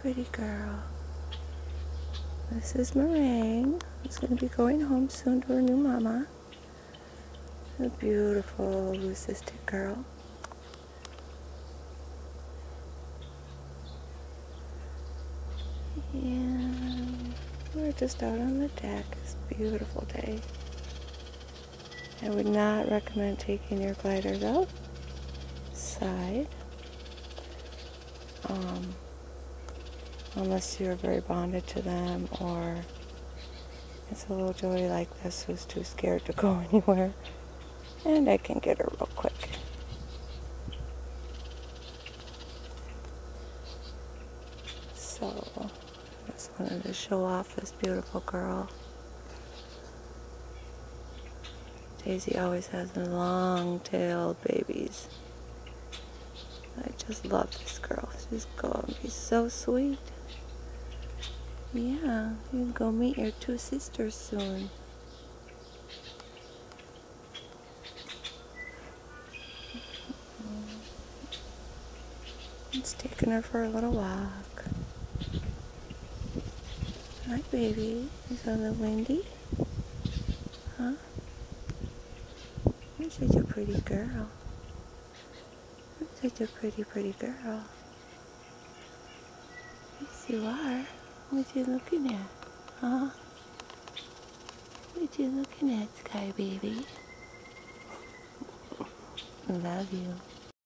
pretty girl. This is Meringue. She's going to be going home soon to her new mama. A beautiful leucistic girl. And we're just out on the deck. It's a beautiful day. I would not recommend taking your gliders outside unless you're very bonded to them, or it's a little Joey like this who's too scared to go anywhere, and I can get her real quick. So I just wanted to show off this beautiful girl. Daisy always has long-tailed babies. I just love this girl. She's going to be so sweet. Yeah, you can go meet your two sisters soon. It's taking her for a little walk. Hi, baby. Is that a little windy? Huh? You're such a pretty girl. You're such a pretty, pretty girl. Yes, you are. What you looking at? Huh? What you looking at, Sky Baby? Love you.